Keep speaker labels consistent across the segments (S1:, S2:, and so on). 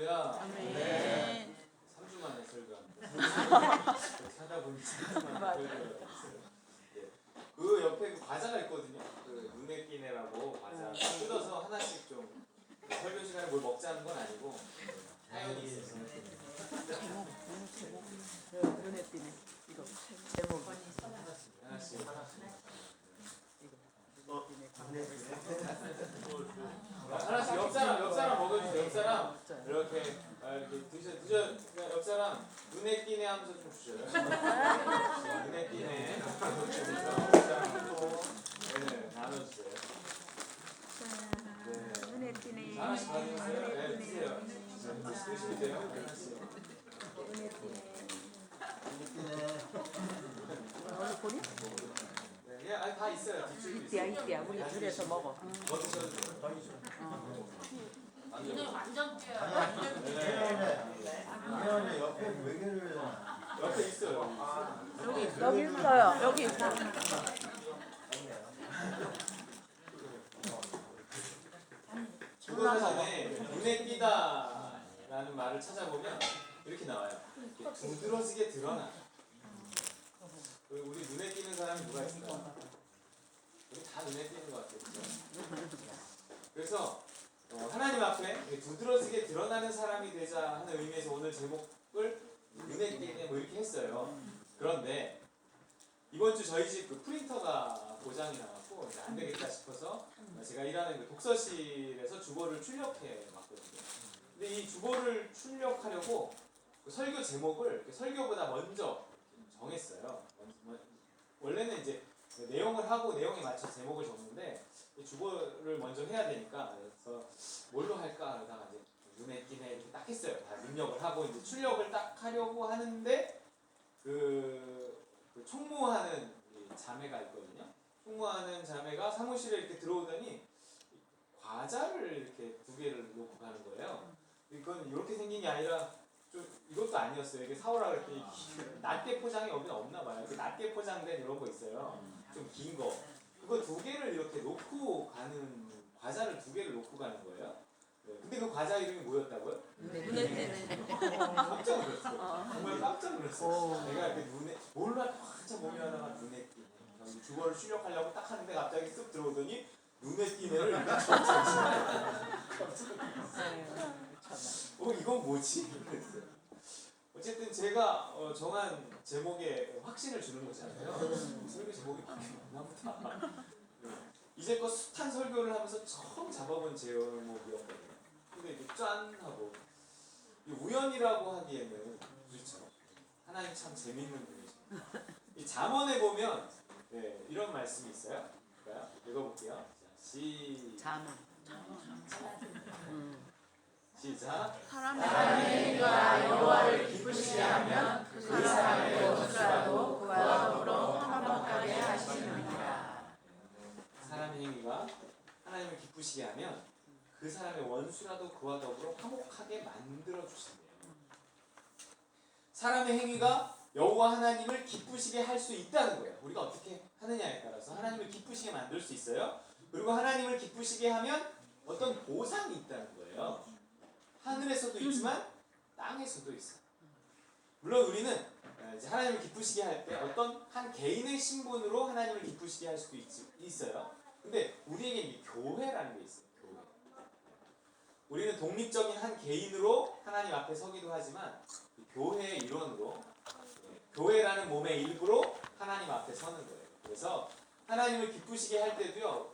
S1: 할렐루야.
S2: 아멘.
S1: 3주 만에 설교합니다. 이렇게 하다 보니 3주 만에 설교가 됐어요. 예. 그 옆에 그 과자가 있거든요. 그 눈에 띄네라고 과자 뜯어서 하나씩 좀 설교 시간에 뭘 먹자는 건 아니고 사연이 있어서
S2: 제목 눈에 띄네. 이거 제목
S1: 하나씩 하나씩 옆사람 먹여주세요. 옆사람 이렇게 드셔 옆사람 눈에 띄네 하면서 좀 주셔요. 눈에 띄네 네, 나눠주세요. 네.
S2: 눈에 띄네.
S1: 하나씩 가져오세요. 네, 드세요. 드시면 돼요. 하나씩.
S2: 눈에 띄네. 어디 보니?
S1: 네, 아니 다 있어요. 뒷줄도
S2: 이때야
S1: 있어요.
S2: 이때야 우리 둘이서 먹어.
S1: 더 드셔도 돼요.
S3: 눈을 완전 띄어요.
S4: 미안해 옆에 외교를
S1: 옆에 있어요.
S2: 여기 있어요. 여기 있어.
S1: 그거 전에 눈에 띄다라는 말을 찾아보면 이렇게 나와요. 두드러지게 드러나. 우리 눈에 띄는 사람이 누가 있을까요? 우리 다 눈에 띄는 것 같아요. 그렇죠? 그래서 하나님 앞에 두드러지게 드러나는 사람이 되자 하는 의미에서 오늘 제목을 눈에 띄네 뭐 이렇게 했어요. 그런데 이번 주 저희 집 그 프린터가 고장이 나갖고 이제 안 되겠다 싶어서 제가 일하는 그 독서실에서 주보를 출력해 왔거든요. 근데 이 주보를 출력하려고 그 설교 제목을 설교보다 먼저 정했어요. 원래는 이제 내용을 하고 내용에 맞춰 제목을 적는데 주보를 먼저 해야 되니까 그래서 뭘로 할까 하다가 이제 눈에 띄네 이렇게 딱 했어요. 다 입력을 하고 이제 출력을 딱 하려고 하는데 그 총무하는 자매가 있거든요. 총무하는 자매가 사무실에 이렇게 들어오더니 과자를 이렇게 2개를 놓고 가는 거예요. 이건 이렇게 생긴 게 아니라 좀 이것도 아니었어요. 이게 사오라 그랬더니 낱개 포장이 여기는 없나 봐요. 이렇게 낱개 포장된 이런 거 있어요. 좀 긴 거. 그거 2개를 이렇게 놓고 가는 과자를 2개를 놓고 가는 거예요. 네. 근데 그 과자 이름이 뭐였다고요?
S2: 눈에 띄네.
S1: 깜짝 놀랐어요. 정말 깜짝 놀랐어요. 내가 이렇게 눈에 몰라 한참 고민하다가 눈에 띄네. 주거를 출력하려고 딱 하는데 갑자기 쓱 들어오더니 눈에 띄네를 이건 뭐지? 그랬어요. 어쨌든 제가 정한 제목에 확신을 주는 거잖아요. 설교 제목이 바뀌었나 보다. 이제껏 숱한 설교를 하면서 처음 잡아본 제목이었거든요. 근데 이게 짠 하고 우연이라고 하기에는 그렇죠. 하나님 참 재밌는 분이죠. 이 잠언에 보면 이런 말씀이 있어요. 읽어볼게요.
S2: 잠은.
S1: 시작.
S3: 사람의 행위가 여호와를 기쁘시게 하면 그 사람의 원수라도 그와 더불어 화목하게 하시느니라.
S1: 사람의 행위가 하나님을 기쁘시게 하면 그 사람의 원수라도 그와 더불어 화목하게 만들어 주신대요. 사람의 행위가 여호와 하나님을 기쁘시게 할 수 있다는 거예요. 우리가 어떻게 하느냐에 따라서 하나님을 기쁘시게 만들 수 있어요. 그리고 하나님을 기쁘시게 하면 어떤 보상이 있다는 거예요. 하늘에서도 있지만 땅에서도 있어요. 물론 우리는 이제 하나님을 기쁘시게 할 때 어떤 한 개인의 신분으로 하나님을 기쁘시게 할 수도 있어요. 근데 우리에게 이 교회라는 게 있어요. 교회. 우리는 독립적인 한 개인으로 하나님 앞에 서기도 하지만 교회의 일원으로 교회라는 몸의 일부로 하나님 앞에 서는 거예요. 그래서 하나님을 기쁘시게 할 때도요,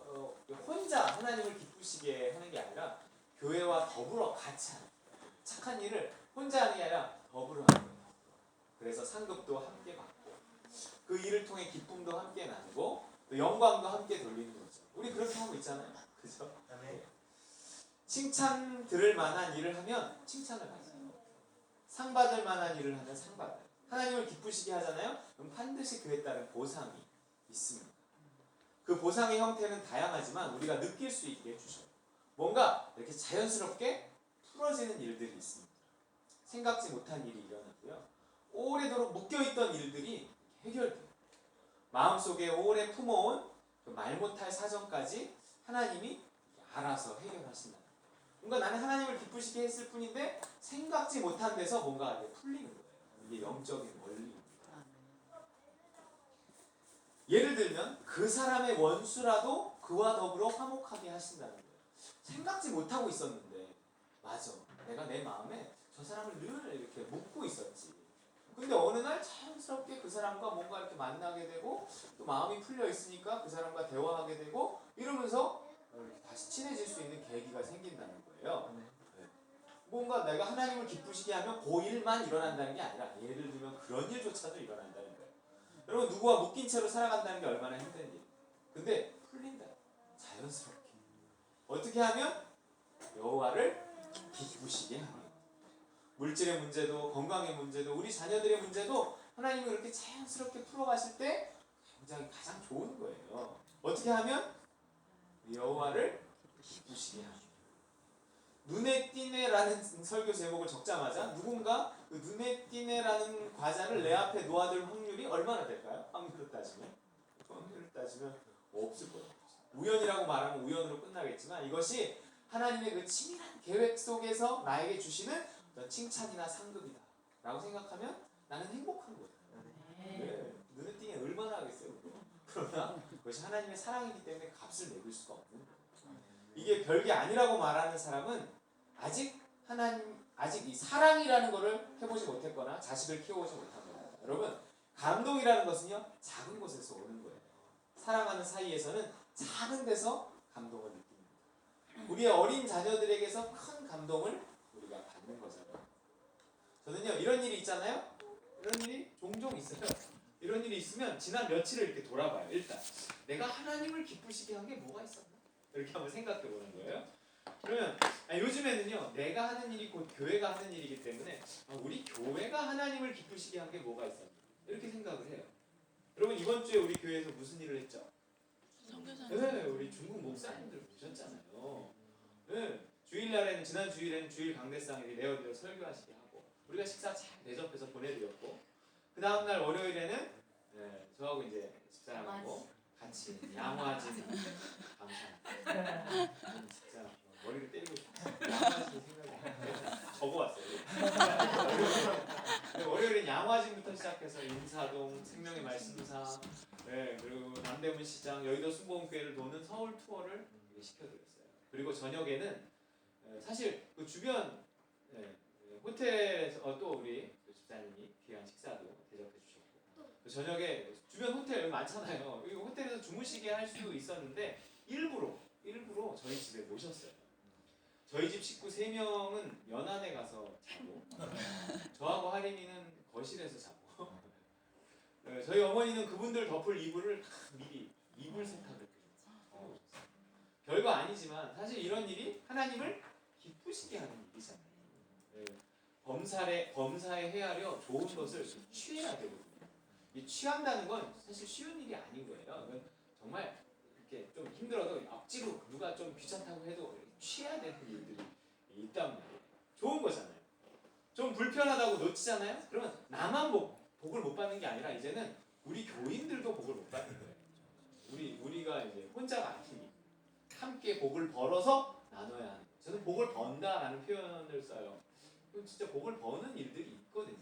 S1: 혼자 하나님을 기쁘시게 하는 게 아니라 교회와 더불어 같이 하는 거예요. 착한 일을 혼자 하는 게 아니라 더불어 하는 거예요. 그래서 상급도 함께 받고 그 일을 통해 기쁨도 함께 나누고 또 영광도 함께 돌리는 거죠. 우리 그렇게 하고 있잖아요. 그죠? 칭찬 들을 만한 일을 하면 칭찬을 받아요. 상 받을 만한 일을 하면 상 받아요. 하나님을 기쁘시게 하잖아요. 그럼 반드시 그에 따른 보상이 있습니다. 그 보상의 형태는 다양하지만 우리가 느낄 수 있게 해주셔요. 뭔가 이렇게 자연스럽게 풀어지는 일들이 있습니다. 생각지 못한 일이 일어나고요. 오래도록 묶여있던 일들이 해결돼요. 마음속에 오래 품어온 그 말 못할 사정까지 하나님이 알아서 해결하신다. 뭔가 나는 하나님을 기쁘시게 했을 뿐인데 생각지 못한 데서 뭔가 풀리는 거예요. 이게 영적인 원리입니다. 예를 들면 그 사람의 원수라도 그와 더불어 화목하게 하신다는 거예요. 생각지 못하고 있었는데 맞아, 내가 내 마음에 저 사람을 늘 이렇게 묻고 있었지. 근데 어느 날 자연스럽게 그 사람과 뭔가 이렇게 만나게 되고 또 마음이 풀려 있으니까 그 사람과 대화하게 되고 이러면서 다시 친해질 수 있는 계기가 생긴다는 거예요. 네. 뭔가 내가 하나님을 기쁘시게 하면 그 일만 일어난다는 게 아니라 예를 들면 그런 일조차도 일어난다는 거예요. 여러분 누구와 묶인 채로 살아간다는 게 얼마나 힘든 일. 근데 풀린다. 자연스럽게. 어떻게 하면? 여호와를 기쁘시게 하면. 물질의 문제도 건강의 문제도 우리 자녀들의 문제도 하나님이 그렇게 자연스럽게 풀어가실 때 굉장히 가장 좋은 거예요. 어떻게 하면? 여호와를 기쁘시게 하면. 눈에 띄네라는 설교 제목을 적자마자 누군가 그 눈에 띄네라는 과자를 내 앞에 놓아둘 확률이 얼마나 될까요? 확률을 따지면 없을 거예요. 우연이라고 말하면 우연으로 끝나겠지만 이것이 하나님의 그 치밀한 계획 속에서 나에게 주시는 어떤 칭찬이나 상급이다 라고 생각하면 나는 행복한 거예요. 네. 눈에 띄게 얼마나 하겠어요. 그러나 그것이 하나님의 사랑이기 때문에 값을 매길 수가 없는 거예요. 이게 별게 아니라고 말하는 사람은 아직 이 사랑이라는 것을 해보지 못했거나 자식을 키워보지 못한 겁니다. 여러분, 감동이라는 것은요 작은 곳에서 오는 거예요. 사랑하는 사이에서는 작은 데서 감동을 느낍니다. 우리의 어린 자녀들에게서 큰 감동을 우리가 받는 거잖아요. 저는요 이런 일이 있잖아요. 이런 일이 종종 있어요. 이런 일이 있으면 지난 며칠을 이렇게 돌아봐요. 일단 내가 하나님을 기쁘시게 한 게 뭐가 있었나? 이렇게 한번 생각해 보는 거예요. 그러면 요즘에는요 내가 하는 일이 곧 교회가 하는 일이기 때문에 우리 교회가 하나님을 기쁘시게 한 게 뭐가 있었나? 이렇게 생각을 해요. 여러분 이번 주에 우리 교회에서 무슨 일을 했죠? 네, 우리 중국 목사님들 보셨잖아요. 네, 주일날에는 지난 주일에는 주일 강대상일이 내어드려 설교하시게 하고 우리가 식사 잘 대접해서 보내드렸고 그 다음날 월요일에는 저하고 이제 집사람하고 같이 양화진 감사합니다. 진짜 머리를 때리고 싶어요. 양화진 생각이 적어왔어요. 월요일엔 양화진부터 시작해서 인사동, 생명의 말씀사, 그리고 남대문 시장, 여의도 순복음교회를 도는 서울 투어를 시켜드렸어요. 그리고 저녁에는 사실 그 주변 호텔에서 또 우리 집사님이 귀한 식사도 대접해 주셨고 저녁에 주변 호텔 많잖아요. 이 호텔에서 주무시게 할 수 있었는데 일부러 저희 집에 모셨어요. 저희 집 식구 3명은 연안에 가서 자고 저하고 하림이는 거실에서 자고 저희 어머니는 그분들 덮을 이불을 미리 이불 세탁을 해오셨어요. 별거 아니지만 사실 이런 일이 하나님을 기쁘시게 하는 일이잖아요. 범사에 헤아려 좋은 것을 취해야 되거든요. 이 취한다는 건 사실 쉬운 일이 아닌 거예요. 정말 이렇게 좀 힘들어도 억지로 누가 좀 귀찮다고 해도 취해야 되는 일들이 있단 말이에요. 좋은 거잖아요. 좀 불편하다고 놓치잖아요. 그러면 나만 복을 못 받는 게 아니라 이제는 우리 교인들도 복을 못 받는 거예요. 우리가 이제 혼자가 아니니 함께 복을 벌어서 나눠야 하는 거예요. 저는 복을 번다라는 표현을 써요. 진짜 복을 버는 일들이 있거든요.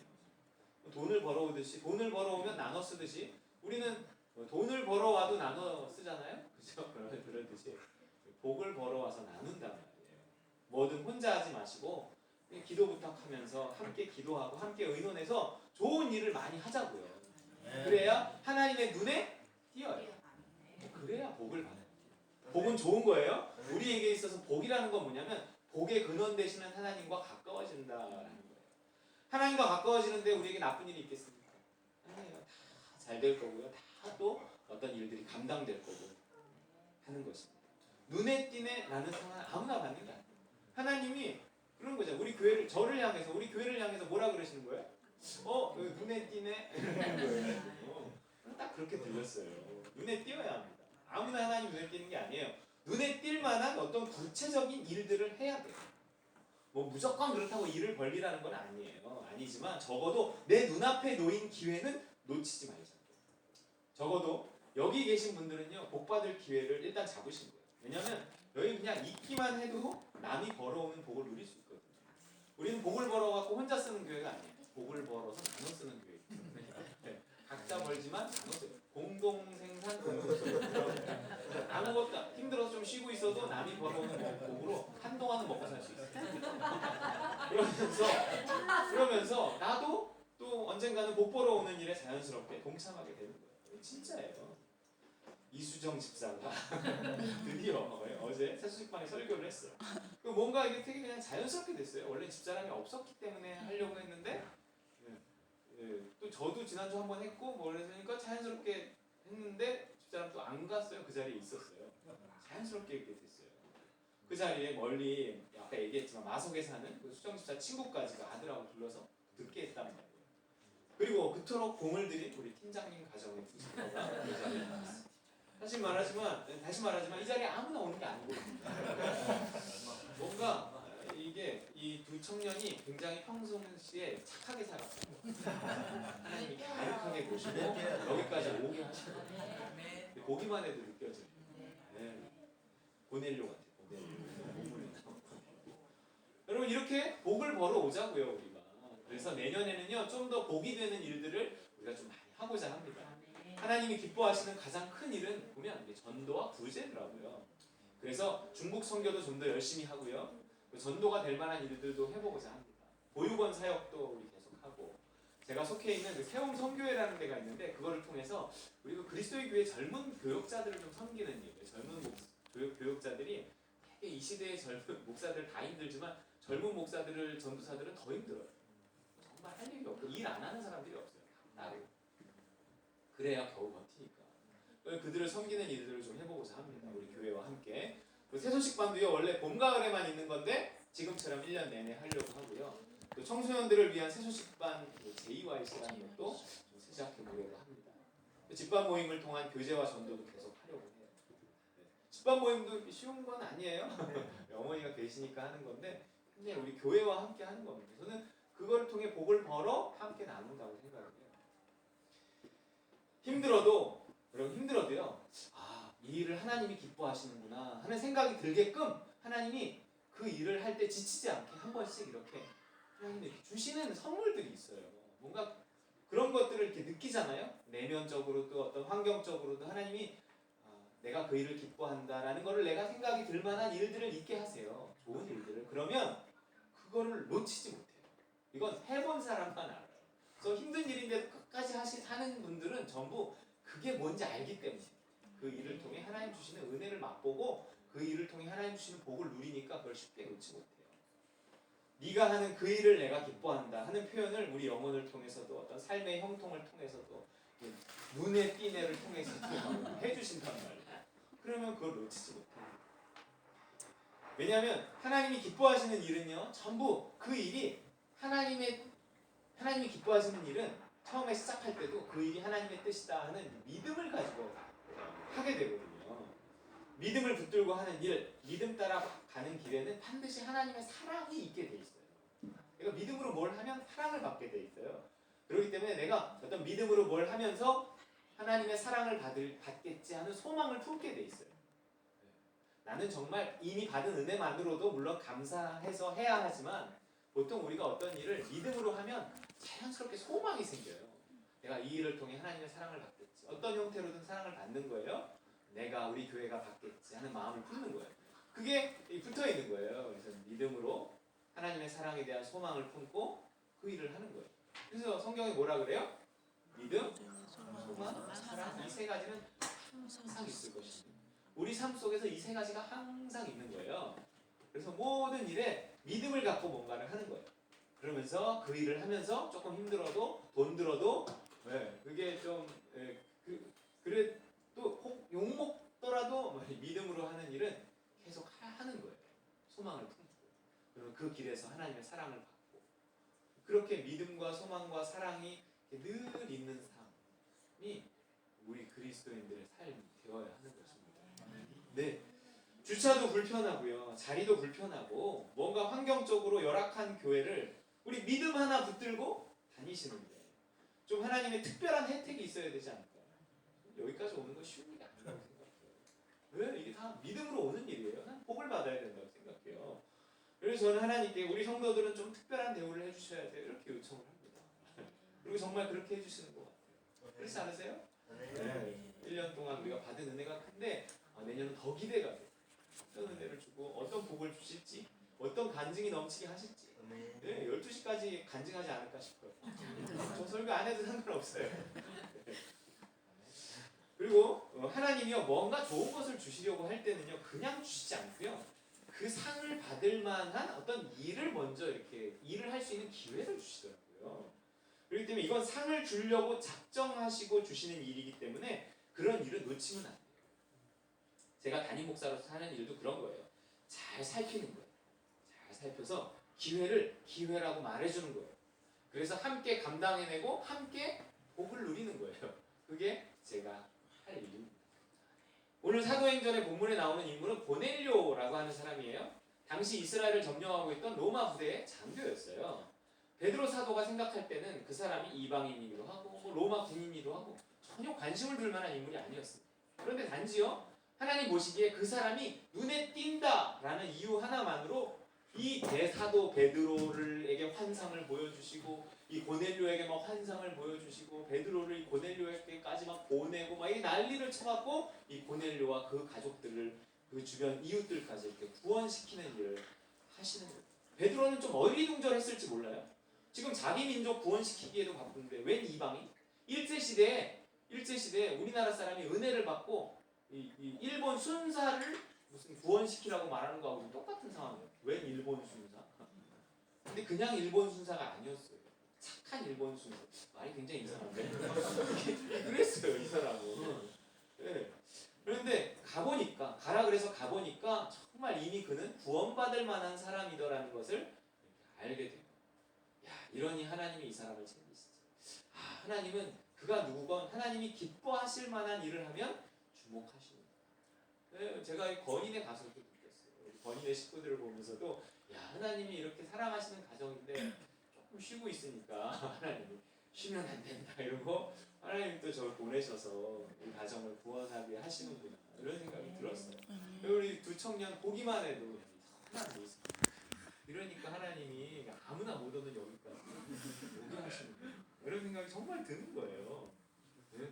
S1: 돈을 벌어오듯이 돈을 벌어오면 나눠 쓰듯이 우리는 돈을 벌어와도 나눠 쓰잖아요. 그죠? 그러듯이 복을 벌어와서 나눈단 말이에요. 뭐든 혼자 하지 마시고 기도 부탁하면서 함께 기도하고 함께 의논해서 좋은 일을 많이 하자고요. 그래야 하나님의 눈에 띄어요. 그래야 복을 받아요. 복은 좋은 거예요. 우리에게 있어서 복이라는 건 뭐냐면 복의 근원 되시는 하나님과 가까워진다라는 거예요. 하나님과 가까워지는데 우리에게 나쁜 일이 있겠습니까? 아니에요. 다 잘 될 거고요. 다 또 어떤 일들이 감당될 거고 하는 것입니다. 눈에 띄네라는 상황은 아무나 받는 게 아니에요. 하나님이 그런 거죠. 우리 교회를 향해서 뭐라 그러시는 거예요? 눈에 띄네? 딱 그렇게 들렸어요. 눈에 띄어야 합니다. 아무나 하나님 눈에 띄는 게 아니에요. 눈에 띌 만한 어떤 구체적인 일들을 해야 돼요. 뭐 무조건 그렇다고 일을 벌리라는 건 아니에요. 아니지만 적어도 내 눈앞에 놓인 기회는 놓치지 말자. 적어도 여기 계신 분들은요 복 받을 기회를 일단 잡으신 거예요. 왜냐면 여기 그냥 있기만 해도 남이 벌어오는 복을 누릴 수 있거든요. 우리는 복을 벌어갖고 혼자 쓰는 교회가 아니에요. 복을 벌어서 나눠 쓰는 교회이기 때문에 각자 벌지만 나눠 써요. 공동생산 공동소유. 아무것도 힘들어서 좀 쉬고 있어도 남이 벌어오는 복으로 한동안은 먹고 살 수 있어요. 그러면서 나도 또 언젠가는 복 벌어오는 일에 자연스럽게 동참하게 되는 거예요. 진짜예요. 이수정 집사가 드디어 어제 세수식반에 설교를 했어요. 뭔가 이게 되게 그냥 자연스럽게 됐어요. 원래 집사람이 없었기 때문에 하려고 했는데 또 저도 지난주 한번 했고 뭐 그러니까 자연스럽게 했는데 집사람 또 안 갔어요. 그 자리에 있었어요. 자연스럽게 이렇게 됐어요. 그 자리에 멀리 아까 얘기했지만 마석에 사는 그 수정 집사 친구까지 아들하고 불러서 듣게 했단 말이에요. 그리고 그토록 공을 들인 우리 팀장님 가정의 두 친구가 그 자리에 나왔어요. 다시 말하지만 이 자리에 아무나 오는 게 아니거든요. 뭔가 이게 이 두 청년이 굉장히 평상시에 착하게 살았어요. 하나님이 가득하게 보시고 여기까지 오게 하시거든요. 보기만 해도 느껴져요. 네. 고넬료 같아요. 고넬료. 여러분 이렇게 복을 벌어 오자고요 우리가. 그래서 내년에는요 좀 더 복이 되는 일들을 우리가 좀 많이 하고자 합니다. 하나님이 기뻐하시는 가장 큰 일은 보면 전도와 구제더라고요. 그래서 중국 선교도 좀 더 열심히 하고요. 전도가 될 만한 일들도 해보고자 합니다. 보육원 사역도 우리 계속하고 제가 속해 있는 그 세움 선교회라는 데가 있는데 그거를 통해서 우리 그 그리스도의 교회 젊은 교역자들을 좀 섬기는 일, 젊은 교역자들이 되게 이 시대의 젊은 목사들 다 힘들지만 젊은 목사들을 전도사들은 더 힘들어요. 정말 할 일이 없고 일 안 하는 사람들이 없어요. 나를. 그래야 겨우 버티니까. 그들을 섬기는 일들을 좀 해보고자 합니다. 우리 교회와 함께. 새소식반도요 원래 봄 가을에만 있는 건데 지금처럼 1년 내내 하려고 하고요. 또 청소년들을 위한 새소식반 JYC라는 것도 좀 시작해 보려고 합니다. 집반 모임을 통한 교제와 전도도 계속 하려고 해요. 집반 모임도 쉬운 건 아니에요. 어머니가 계시니까 하는 건데 그냥 우리 교회와 함께 하는 겁니다. 저는 그걸 통해 복을 벌어 함께 나눈다고 생각해요. 힘들어도요. 이 일을 하나님이 기뻐하시는구나 하는 생각이 들게끔 하나님이 그 일을 할 때 지치지 않게 한 번씩 이렇게 하나님이 주시는 선물들이 있어요. 뭔가 그런 것들을 이렇게 느끼잖아요. 내면적으로 또 어떤 환경적으로도 하나님이 내가 그 일을 기뻐한다라는 거를 내가 생각이 들 만한 일들을 있게 하세요. 좋은 일들을. 그러면 그거를 놓치지 못해요. 이건 해본 사람만 알아요. 그래서 힘든 일인데도 끝까지 하는 분들은 전부 그게 뭔지 알기 때문에 그 일을 통해 하나님 주시는 은혜를 맛보고 그 일을 통해 하나님 주시는 복을 누리니까 그걸 쉽게 놓지 못해요. 네가 하는 그 일을 내가 기뻐한다 하는 표현을 우리 영혼을 통해서도 어떤 삶의 형통을 통해서도 눈의 띠내를 통해서도 해주신단 말이에요. 그러면 그걸 놓치지 못해요. 왜냐하면 하나님이 기뻐하시는 일은요 전부 그 일이 하나님이 기뻐하시는 일은 처음에 시작할 때도 그 일이 하나님의 뜻이다 하는 믿음을 가지고 하게 되거든요. 믿음을 붙들고 하는 일, 믿음 따라 가는 길에는 반드시 하나님의 사랑이 있게 돼 있어요. 내가 믿음으로 뭘 하면 사랑을 받게 돼 있어요. 그렇기 때문에 내가 어떤 믿음으로 뭘 하면서 하나님의 사랑을 받겠지 하는 소망을 품게 돼 있어요. 나는 정말 이미 받은 은혜만으로도 물론 감사해서 해야 하지만 보통 우리가 어떤 일을 믿음으로 하면 자연스럽게 소망이 생겨요. 내가 이 일을 통해 하나님의 사랑을 받겠지. 어떤 형태로든 사랑을 받는 거예요. 내가 우리 교회가 받겠지 하는 마음을 품는 거예요. 그게 붙어 있는 거예요. 그래서 믿음으로 하나님의 사랑에 대한 소망을 품고 그 일을 하는 거예요. 그래서 성경이 뭐라 그래요? 믿음, 소망, 사랑 이 세 가지는 항상 있을 것입니다. 우리 삶 속에서 이 세 가지가 항상 있는 거예요. 그래서 모든 일에 믿음을 갖고 뭔가를 하는 거예요. 그러면서 그 일을 하면서 조금 힘들어도 돈 들어도 그게 좀 그래 또 혹 욕먹더라도 믿음으로 하는 일은 계속 하는 거예요. 소망을 품고 그리고 그 길에서 하나님의 사랑을 받고 그렇게 믿음과 소망과 사랑이 늘 있는 삶이 우리 그리스도인들의 삶이 되어야 하는 것입니다. 네. 주차도 불편하고요. 자리도 불편하고 뭔가 환경적으로 열악한 교회를 우리 믿음 하나 붙들고 다니시는데 좀 하나님의 특별한 혜택이 있어야 되지 않을까요? 여기까지 오는 건 쉬운 일이 아니라고 생각해요. 왜? 이게 다 다 믿음으로 오는 일이에요. 난 복을 받아야 된다고 생각해요. 그래서 저는 하나님께 우리 성도들은 좀 특별한 대우를 해주셔야 돼요. 이렇게 요청을 합니다. 그리고 정말 그렇게 해주시는 것 같아요. 그렇지 않으세요? 네. 1년 동안 우리가 받은 은혜가 큰데 내년은 더 기대가 돼요. 어떤 은혜를 주고 어떤 복을 주실지 어떤 간증이 넘치게 하실지 네, 12시까지 간증하지 않을까 싶어요. 저 설교 안 해도 상관없어요. 그리고 하나님이요 뭔가 좋은 것을 주시려고 할 때는요 그냥 주시지 않고요 그 상을 받을 만한 어떤 일을 먼저 이렇게 일을 할 수 있는 기회를 주시더라고요. 그렇기 때문에 이건 상을 주려고 작정하시고 주시는 일이기 때문에 그런 일을 놓치면 안 돼요. 제가 담임 목사로서 하는 일도 그런 거예요. 잘 살피는 거예요. 잘 살펴서 기회를 기회라고 말해주는 거예요. 그래서 함께 감당해내고 함께 복을 누리는 거예요. 그게 제가 할 일입니다. 오늘 사도행전의 본문에 나오는 인물은 고넬료라고 하는 사람이에요. 당시 이스라엘을 점령하고 있던 로마 부대의 장교였어요. 베드로 사도가 생각할 때는 그 사람이 이방인이기도 하고 로마 군인이기도 하고 전혀 관심을 둘 만한 인물이 아니었습니다. 그런데 단지요 하나님 보시기에 그 사람이 눈에 띈다라는 이유 하나만으로 이 대사도 베드로에게 환상을 보여주시고 이 고넬료에게 막 환상을 보여주시고 베드로를 이 고넬료에게까지 막 보내고 막 이 난리를 쳐갖고 이 고넬료와 그 가족들을 그 주변 이웃들까지 이렇게 구원시키는 일을 하시는 거예요. 베드로는 좀 어리둥절했을지 몰라요. 지금 자기 민족 구원시키기에도 바쁜데 웬 이방인? 일제시대에 우리나라 사람이 은혜를 받고 이 일본 순사를 무슨 구원시키라고 말하는 거하고 똑같은 상황이에요. 웬 일본 순사? 근데 그냥 일본 순사가 아니었어요. 착한 일본 순사. 말이 굉장히 이상한데 그랬어요 이 사람은. 네. 그런데 가라 그래서 가보니까 정말 이미 그는 구원받을 만한 사람이더라는 것을 알게 돼요. 야 이러니 하나님이 이 사람을 챙기시지. 아 하나님은 그가 누구건 하나님이 기뻐하실 만한 일을 하면 주목하시는 거예요. 네, 제가 권인에 가서도 느꼈어요. 권인의 식구들을 보면서도 야 하나님이 이렇게 사랑하시는 가정인데 조금 쉬고 있으니까 하나님이 쉬면 안 된다 이러고 하나님 또 저를 보내셔서 이 가정을 구원하게 하시는구나 이런 생각이 들었어요. 우리 두 청년 보기만 해도 선한 모습. 이러니까 하나님이 아무나 못 오는 여기까지 오게 하시는 거예요. 이런 생각이 정말 드는 거예요. 네.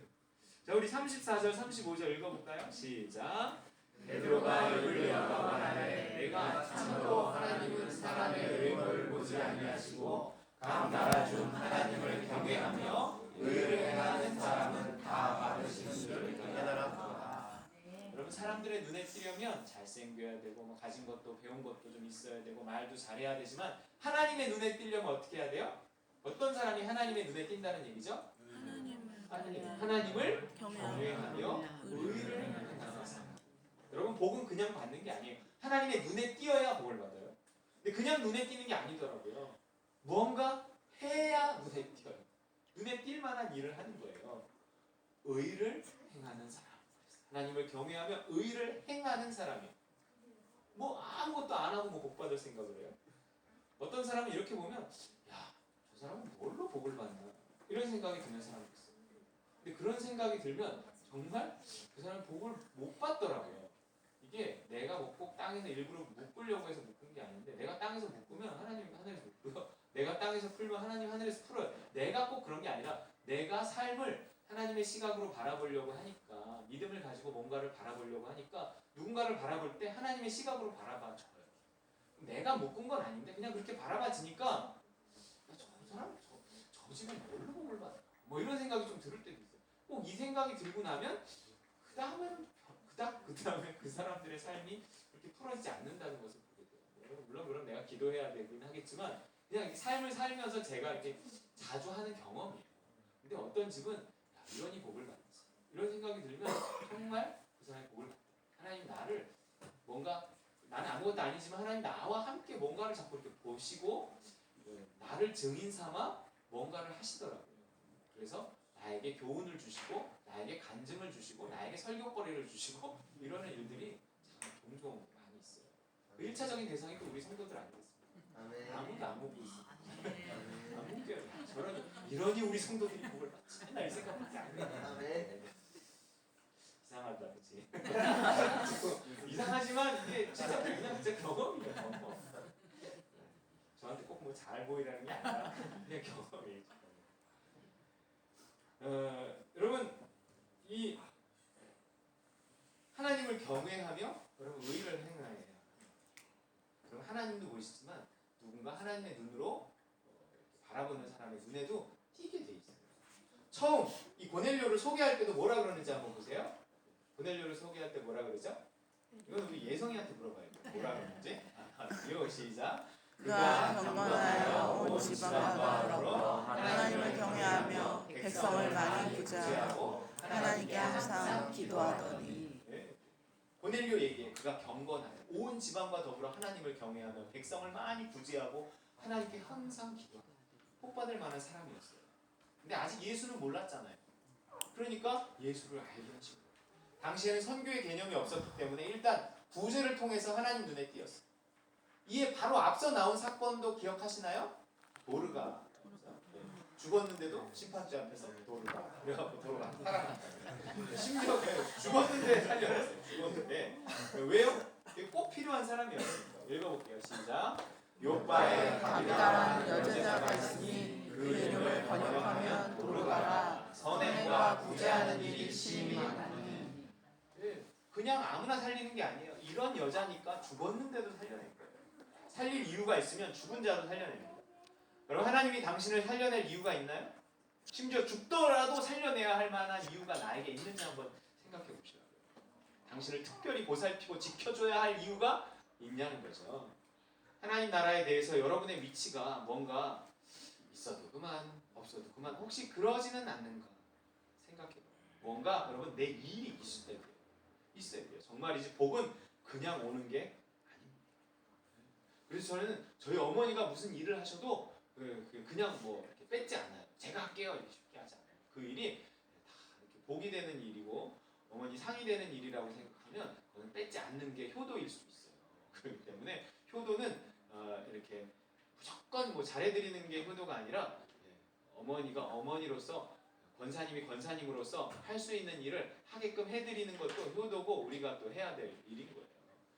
S1: 자 우리 34절 35절 읽어볼까요? 시작. 베드로가 열려가 말하되 내가 참으로 하나님은 사람의 외모를 보지 아니하시고 각 나라 중 하나님을 경외하며 의를 행하는 사람은 다 받으시는 줄을 깨달았구나. 여러분 사람들의 눈에 띄려면 잘생겨야 되고 뭐 가진 것도 배운 것도 좀 있어야 되고 말도 잘해야 되지만 하나님의 눈에 띄려면 어떻게 해야 돼요? 어떤 사람이 하나님의 눈에 띈다는 얘기죠? 하나님을 경외하며 의를 행하는 사람. 여러분 복은 그냥 받는 게 아니에요. 하나님의 눈에 띄어야 복을 받아요. 근데 그냥 눈에 띄는 게 아니더라고요. 무언가 해야 눈에 띄어요. 눈에 띌 만한 일을 하는 거예요. 의를 행하는 사람. 하나님을 경외하며 의를 행하는 사람이에요. 뭐 아무것도 안 하고 뭐 복 받을 생각을 해요. 어떤 사람은 이렇게 보면 야, 저 사람은 뭘로 복을 받나? 이런 생각이 드는 사람이 있어요. 근데 그런 생각이 들면 정말 그 사람은 복을 못 받더라고요. 이게 내가 뭐 꼭 땅에서 일부러 묶으려고 해서 묶은 게 아닌데 내가 땅에서 묶으면 하나님이 하늘에서 묶고요. 내가 땅에서 풀면 하나님 하늘에서 풀어요. 내가 꼭 그런 게 아니라 내가 삶을 하나님의 시각으로 바라보려고 하니까 믿음을 가지고 뭔가를 바라보려고 하니까 누군가를 바라볼 때 하나님의 시각으로 바라봐줘요. 내가 묶은 건 아닌데 그냥 그렇게 바라봐지니까 저 사람 저 집은 뭘로 복을 받아? 뭐 이런 생각이 좀 들을 때도 있어요. 꼭 이 생각이 들고 나면 그 다음에 그 사람들의 삶이 그렇게 풀어지지 않는다는 것을 보게 돼요. 물론 그럼 내가 기도해야 되긴 하겠지만 그냥 삶을 살면서 제가 이렇게 자주 하는 경험이에요. 근데 어떤 집은 야, 이러니 복을 받지. 이런 생각이 들면 정말 그 사람이 복을 받다. 하나님 나를 뭔가 나는 아무것도 아니지만 하나님 나와 함께 뭔가를 자꾸 이렇게 보시고 나를 증인 삼아 뭔가를 하시더라고요. 그래서 나에게 교훈을 주시고 나에게 간증을 주시고 나에게 설교거리를 주시고 이러는 일들이 참 종종 많이 있어요. 그 1차적인 대상이 또 우리 성도들 아니겠습니까? 아무도 안 보고 있어요. 안 웃겨요. 저런 이러니 우리 성도들이 복을 받지. 맨날 이 생각밖에 안 해요. 이상하다, 그치? 진짜 그냥 제 경험이에요. 경험. 저한테 꼭 뭐 잘 보이라는 게 아니라 그냥 경험이에요. 여러분 이 하나님을 경외하며 여러분 의를 행해야 해요. 그럼 하나님도 보시지만 누군가 하나님의 눈으로 바라보는 사람의 눈에도 띄게 돼 있어요. 처음 이 고넬료를 소개할 때도 뭐라 그러는지 한번 보세요. 고넬료를 소개할 때 뭐라 그러죠? 이건 우리 예성이한테 물어봐야 돼요. 뭐라 그러는지. 이거 시작.
S3: 그가 경건하여 온 지방과 더불어 하나님을 경외하며 백성을 많이 구제하고 하나님께 항상 기도하더니.
S1: 고넬료 얘기해. 그가 경건하여 온 지방과 더불어 하나님을 경외하며 백성을 많이 구제하고 하나님께 항상 기도하고 복 받을 만한 사람이었어요. 근데 아직 예수는 몰랐잖아요. 그러니까 예수를 알게 하신 거예요. 당시에는 선교의 개념이 없었기 때문에 일단 구제를 통해서 하나님 눈에 띄었어요. 이에 바로 앞서 나온 사건도 기억하시나요? 도르가 죽었는데도 심판대 앞에서 도르가 그래갖고 도르가 살아났다. 심지어 죽었는데 살려냈어요. 죽었는데 왜요? 꼭 필요한 사람이었어요. 읽어볼게요. 시작. 요바에
S3: 다비다라는 여제자가 있으니 그 이름을 번역하면 도르가라. 선행과 구제하는 일이 심히 많으니.
S1: 그냥 아무나 살리는 게 아니에요. 이런 여자니까 죽었는데도 살려낸 거예요. 살릴 이유가 있으면 죽은 자도 살려냅니다. 여러분 하나님이 당신을 살려낼 이유가 있나요? 심지어 죽더라도 살려내야 할 만한 이유가 나에게 있는지 한번 생각해 봅시다. 당신을 특별히 보살피고 지켜줘야 할 이유가 있냐는 거죠. 하나님 나라에 대해서 여러분의 위치가 뭔가 있어도 그만 없어도 그만 혹시 그러지는 않는가 생각해봐요. 뭔가 여러분 내 일이 있어야 돼요. 있어야 돼요. 정말이지 복은 그냥 오는 게 아닙니다. 그래서 저는 저희 어머니가 무슨 일을 하셔도 그냥 뭐 이렇게 뺏지 않아요. 제가 할게요 이렇게 쉽게 하지 않아요. 그 일이 다 이렇게 복이 되는 일이고 어머니 상이 되는 일이라고 생각하면 그건 뺏지 않는 게 효도일 수 있어요. 그렇기 때문에 효도는 이렇게 무조건 뭐 잘해드리는 게 효도가 아니라 어머니가 어머니로서 권사님이 권사님으로서 할 수 있는 일을 하게끔 해드리는 것도 효도고 우리가 또 해야 될 일인 거예요.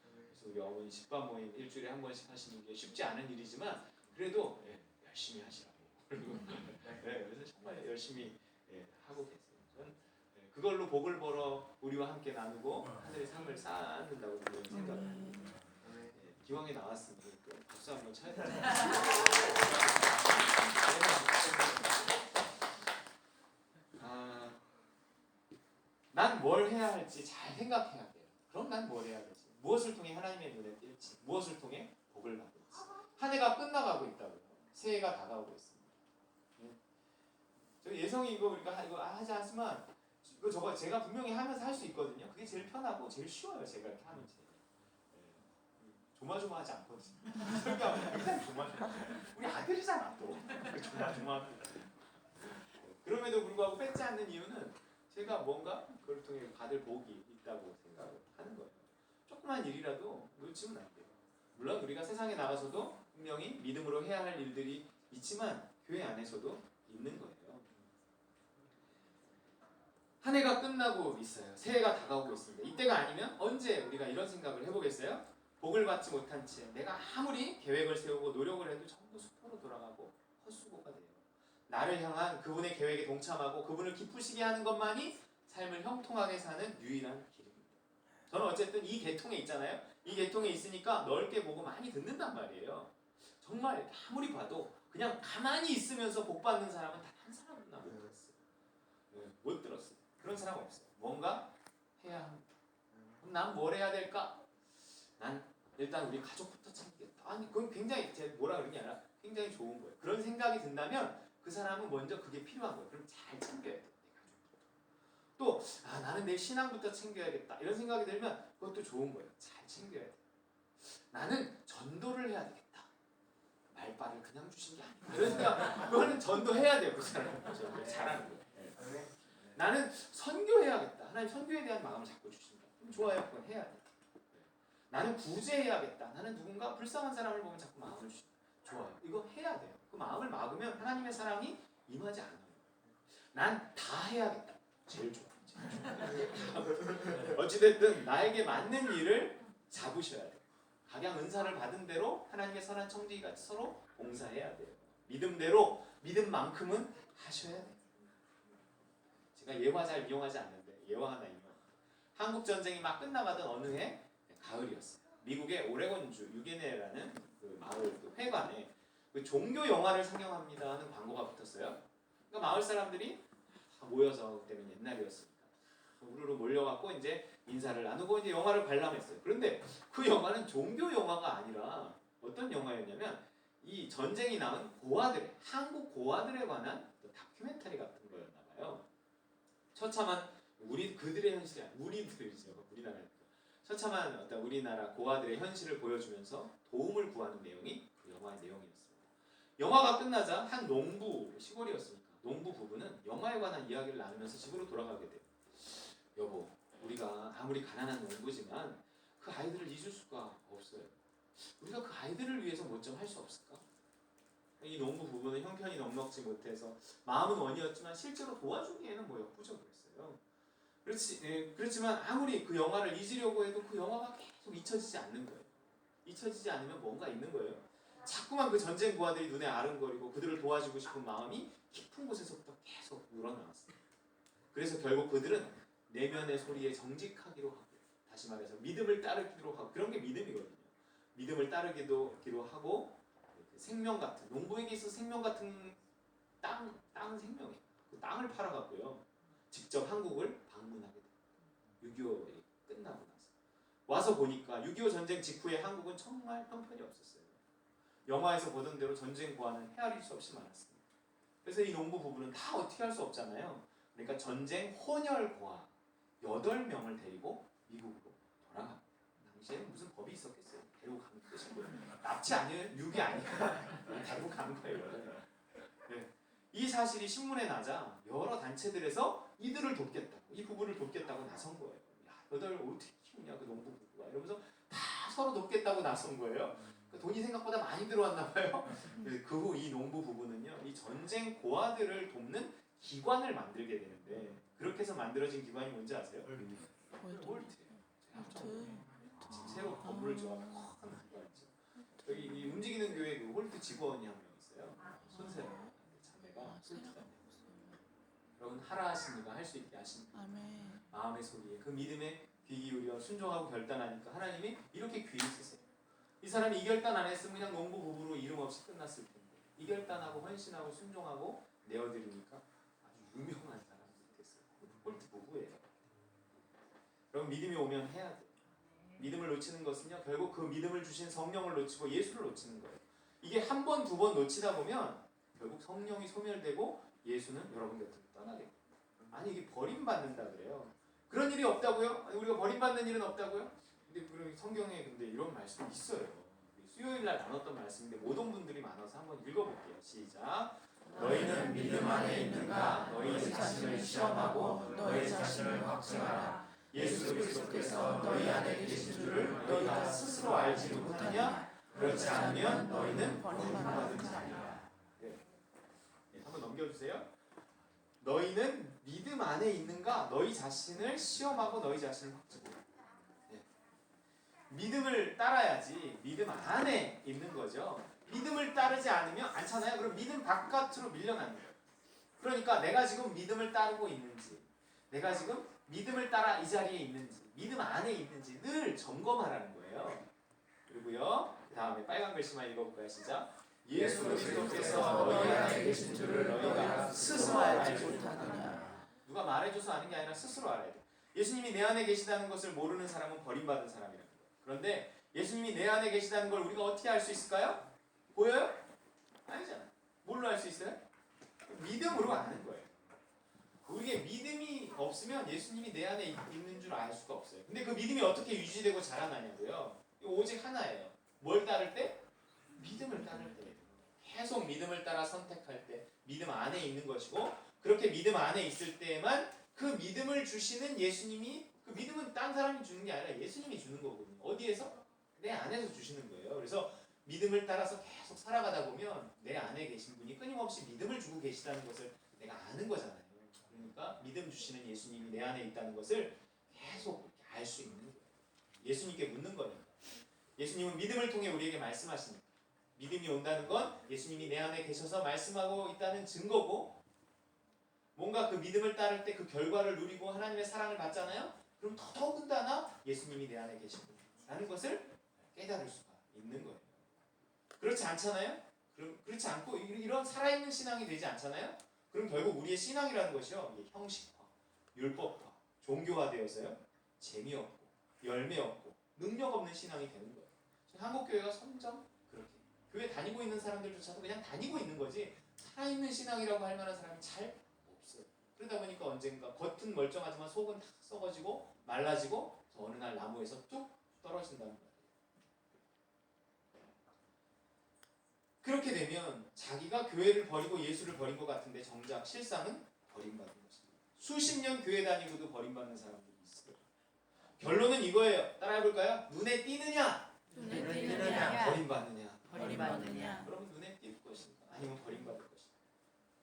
S1: 그래서 우리 어머니 집밥 모임 일주일에 한 번씩 하시는 게 쉽지 않은 일이지만 그래도 열심히 하시라고. 그래서 정말 열심히 하고 계세요. 저는 그걸로 복을 벌어 우리와 함께 나누고 하늘의 삶을 쌓는다고 저는 생각합니다. 기왕에 나왔으니 박수 한번 쳐야 되죠. 난 뭘 해야 할지 잘 생각해야 돼요. 그럼 난 뭘 해야 되지? 무엇을 통해 하나님의 눈에 띌지, 무엇을 통해 복을 받을지. 한 해가 끝나가고 있다고요. 새해가 다가오고 있습니다. 저 예성이 이거 하지 않지만 저거 제가 분명히 하면서 할 수 있거든요. 그게 제일 편하고 제일 쉬워요. 제가 이렇게 하면 조마조마하지 않거든요. 그러니까 굉장히 조마조마. 우리 아들이잖아 또. 조마조마합니다. 그럼에도 불구하고 뺏지 않는 이유는 제가 뭔가 그걸 통해 받을 복이 있다고 생각하는 거예요. 조그만 일이라도 놓치면 안 돼요. 물론 우리가 세상에 나가서도 분명히 믿음으로 해야 할 일들이 있지만 교회 안에서도 있는 거예요. 한 해가 끝나고 있어요. 새해가 다가오고 있습니다. 이때가 아니면 언제 우리가 이런 생각을 해보겠어요? 복을 받지 못한 채 내가 아무리 계획을 세우고 노력을 해도 전부 수포로 돌아가고 헛수고가 돼요. 나를 향한 그분의 계획에 동참하고 그분을 기쁘시게 하는 것만이 삶을 형통하게 사는 유일한 길입니다. 저는 어쨌든 이 계통에 있잖아요. 이 계통에 있으니까 넓게 보고 많이 듣는단 말이에요. 정말 아무리 봐도 그냥 가만히 있으면서 복 받는 사람은 단 한 사람이나 못 들었어요. 못 들었어요. 그런 사람 없어요. 뭔가 해야 합니다. 그럼 난 뭘 해야 될까? 난 일단 우리 가족부터 챙기겠다. 아니 그건 굉장히 제가 뭐라 그러는 게 아니라 굉장히 좋은 거예요. 그런 생각이 든다면 그 사람은 먼저 그게 필요한 거예요. 그럼 잘 챙겨야 돼요. 또 나는 내 신앙부터 챙겨야겠다. 이런 생각이 들면 그것도 좋은 거예요. 잘 챙겨야 돼요. 나는 전도를 해야 되겠다. 말빨을 그냥 주신 게 아니고 그러니까 그거는 전도해야 돼요. 그 사람은 잘하는 거예요. 나는 선교해야겠다. 하나님 선교에 대한 마음을 자꾸 주신다. 그럼 좋아요. 그건 해야 돼. 나는 구제해야겠다. 나는 누군가 불쌍한 사람을 보면 자꾸 마음을 주신다. 좋아요. 이거 해야 돼요. 그 마음을 막으면 하나님의 사랑이 임하지 않아요. 난 다 해야겠다. 제일 좋아. 어찌됐든 나에게 맞는 일을 잡으셔야 돼요. 각양 은사를 받은 대로 하나님의 선한 청지기같이 서로 봉사해야 돼요. 믿음대로 믿음만큼은 하셔야 돼요. 제가 예화 잘 이용하지 않는데 예화 하나 이용. 한국 전쟁이 막 끝나가던 어느 해 가을이었어요. 미국의 오레곤주 유게네라는 그 마을 그 회관에 그 종교 영화를 상영합니다 하는 광고가 붙었어요. 그러니까 마을 사람들이 다 모여서 그때는 옛날이었으니까 우르르 몰려갖고 이제 인사를 나누고 이제 영화를 관람했어요. 그런데 그 영화는 종교 영화가 아니라 어떤 영화였냐면 이 전쟁이 낳은 고아들, 한국 고아들에 관한 다큐멘터리 같은 거였나 봐요. 처참한 그들의 현실이 아니라 우리들이죠. 우리나라니까. 처참한 어떤 우리나라 고아들의 현실을 보여주면서 도움을 구하는 내용이 그 영화의 내용이었습니다. 영화가 끝나자 한 농부, 시골이었으니까 농부 부부는 영화에 관한 이야기를 나누면서 집으로 돌아가게 돼요. 여보, 우리가 아무리 가난한 농부지만 그 아이들을 잊을 수가 없어요. 우리가 그 아이들을 위해서 뭐 좀 할 수 없을까? 이 농부 부부는 형편이 넉넉지 못해서 마음은 원이었지만 실제로 도와주기에는 뭐 역부족이었어요. 그렇지만 아무리 그 영화를 잊으려고 해도 그 영화가 계속 잊혀지지 않는 거예요. 잊혀지지 않으면 뭔가 있는 거예요. 자꾸만 그 전쟁 고아들이 눈에 아른거리고 그들을 도와주고 싶은 마음이 깊은 곳에서부터 계속 우러나왔어요. 그래서 결국 그들은 내면의 소리에 정직하기로 하고, 다시 말해서 믿음을 따르기로 하고, 그런 게 믿음이거든요. 믿음을 따르기도 하고, 생명 같은, 농부에게 있어서 생명 같은 땅은 생명이에요. 그 땅을 팔아갖고요, 직접 한국을 방문하게 돼요. 6.25이 끝나고 나서 와서 보니까 6.25 전쟁 직후에 한국은 정말 형편이 없었어요. 영화에서 보던 대로 전쟁 고아는 헤아릴 수 없이 많았습니다. 그래서 이 농부 부부는 다 어떻게 할 수 없잖아요. 그러니까 전쟁 혼혈 고아 8명을 데리고 미국으로 돌아갑니다. 당시에는 무슨 법이 있었겠어요. 데리고 가는 뜻인 거예요. 납치 아니에요? 유기 아니에요. 데리고 가는 거예요. 네. 이 사실이 신문에 나자 여러 단체들에서 이들을 돕겠다고, 이 부부를 돕겠다고 나선 거예요. 야, 너들 어떻게 키우냐 그 농부 부부가 이러면서 다 서로 돕겠다고 나선 거예요. 돈이 생각보다 많이 들어왔나 봐요. 그 후 이 농부 부부는요, 이 전쟁 고아들을 돕는 기관을 만들게 되는데, 그렇게 해서 만들어진 기관이 뭔지 아세요? 홀트예요. 지금 새로 건물을 지어가지고 큰 기관이죠. 여기 이 움직이는 교회 그 홀트 직원이 한 명 있어요. 손세라 자매가 홀트다. 여러분 하라 하시니까 할 수 있게 하십니다. 마음의 소리에 그 믿음에 귀 기울여 순종하고 결단하니까 하나님이 이렇게 귀히 쓰세요. 이 사람이 이 결단 안 했으면 그냥 농부 부부로 이름 없이 끝났을 텐데, 이 결단하고 헌신하고 순종하고 내어드리니까 아주 유명한 사람들이 됐어요. 홀트 부부예요. 그럼 믿음이 오면 해야 돼요. 믿음을 놓치는 것은요, 결국 그 믿음을 주신 성령을 놓치고 예수를 놓치는 거예요. 이게 한 번, 두 번 놓치다 보면 결국 성령이 소멸되고 예수는 여러분 곁으로 떠나게 돼요. 아니 이게 버림받는다 그래요. 그런 일이 없다고요? 아니, 우리가 버림받는 일은 없다고요? 근데 그럼 성경에 근데 이런 말씀이 있어요. 수요일 날 나눴던 말씀인데 못 온 분들이 많아서 한번 읽어볼게요. 시작. 너희는 믿음 안에 있는가? 너희 자신을 시험하고 너희 자신을 확증하라. 예수 그리스도께서 너희 안에 계신 줄을 너희가 스스로 알지 못하냐? 그렇지 않으면 너희는 버림받은 자니라. 네. 한번 넘겨주세요. 너희는 믿음 안에 있는가? 너희 자신을 시험하고 너희 자신을 확증하라. 믿음을 따라야지 믿음 안에 있는 거죠. 믿음을 따르지 않으면 않잖아요. 그럼 믿음 바깥으로 밀려나는 거예요. 그러니까 내가 지금 믿음을 따르고 있는지, 내가 지금 믿음을 따라 이 자리에 있는지, 믿음 안에 있는지 늘 점검하라는 거예요. 그리고요, 그 다음에 빨간 글씨만 읽어볼까요? 시작. 예수 그리스도께서 너희 안에 계신 줄을 너희가 스스로 알지 못하느냐. 누가 말해줘서 아는 게 아니라 스스로 알아야 돼. 예수님이 내 안에 계시다는 것을 모르는 사람은 버림받은 사람이라는 거예요. 그런데 예수님이 내 안에 계시다는 걸 우리가 어떻게 알 수 있을까요? 보여요? 아니잖아. 뭘로 알 수 있어요? 믿음으로 아는 거예요. 우리에게 믿음이 없으면 예수님이 내 안에 있는 줄 알 수가 없어요. 근데 그 믿음이 어떻게 유지되고 자라나냐고요? 오직 하나예요. 뭘 따를 때? 믿음을 따를 때. 계속 믿음을 따라 선택할 때 믿음 안에 있는 것이고, 그렇게 믿음 안에 있을 때에만 그 믿음을 주시는 예수님이, 그 믿음은 딴 사람이 주는 게 아니라 예수님이 주는 거거든요. 어디에서? 내 안에서 주시는 거예요. 그래서 믿음을 따라서 계속 살아가다 보면 내 안에 계신 분이 끊임없이 믿음을 주고 계시다는 것을 내가 아는 거잖아요. 그러니까 믿음 주시는 예수님이 내 안에 있다는 것을 계속 알 수 있는 거예요. 예수님께 묻는 거니까. 예수님은 믿음을 통해 우리에게 말씀하십니다. 믿음이 온다는 건 예수님이 내 안에 계셔서 말씀하고 있다는 증거고, 뭔가 그 믿음을 따를 때 그 결과를 누리고 하나님의 사랑을 받잖아요. 그럼 더더군다나 예수님이 내 안에 계시고 라는 것을 깨달을 수가 있는 거예요. 그렇지 않잖아요? 그렇지 않고 이런 살아있는 신앙이 되지 않잖아요? 그럼 결국 우리의 신앙이라는 것이요, 이게 형식화, 율법화, 종교화되어서요, 재미없고 열매 없고 능력 없는 신앙이 되는 거예요. 한국 교회가 점점 그렇게, 교회 다니고 있는 사람들조차도 그냥 다니고 있는 거지 살아있는 신앙이라고 할 만한 사람이 잘 없어요. 그러다 보니까 언젠가 겉은 멀쩡하지만 속은 다 썩어지고 말라지고 어느 날 나무에서 뚝 떨어진다는 거예요. 그렇게 되면 자기가 교회를 버리고 예수를 버린 것 같은데 정작 실상은 버림받은 것입니다. 수십 년 교회 다니고도 버림받는 사람들이 있어요. 결론은 이거예요. 따라해볼까요? 눈에 띄느냐?
S3: 눈에 띄느냐?
S1: 버림받느냐?
S3: 버림받느냐?
S1: 그러면 눈에 띌 것인가? 아니면 버림받을 것인가?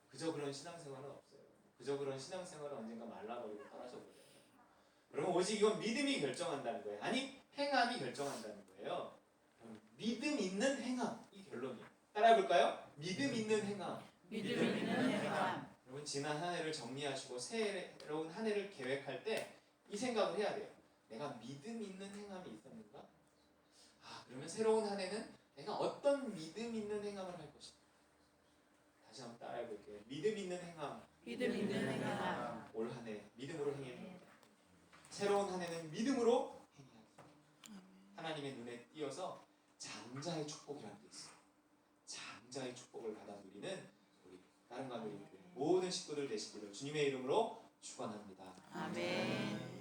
S1: 그저 그런 신앙생활은 없어요. 그저 그런 신앙생활은 언젠가 말라버리고 사라져버려요. 그러면 오직 이건 믿음이 결정한다는 거예요. 아니, 행함이 결정한다는 거예요. 믿음 있는 행함, 이 결론이에요. 따라해볼까요? 믿음 있는 행함.
S3: 믿음 있는 행함.
S1: 여러분, 지난 한 해를 정리하시고 새로운 한 해를 계획할 때 이 생각을 해야 돼요. 내가 믿음 있는 행함이 있었는가? 그러면 새로운 한 해는 내가 어떤 믿음 있는 행함을 할 것인가? 다시 한번 따라해볼게요. 믿음 있는 행함.
S3: 믿음 있는 행함.
S1: 올 한 해 믿음으로 행해봅니다. 새로운 한 해는 믿음으로 행해야겠습니다. 하나님의 눈에 띄어서 장자의 축복이라는 게 있어요. 장자의 축복을 받아 누리는 우리 다른 가족들 모든 식구들 되시기를 주님의 이름으로 축원합니다.
S3: 아멘.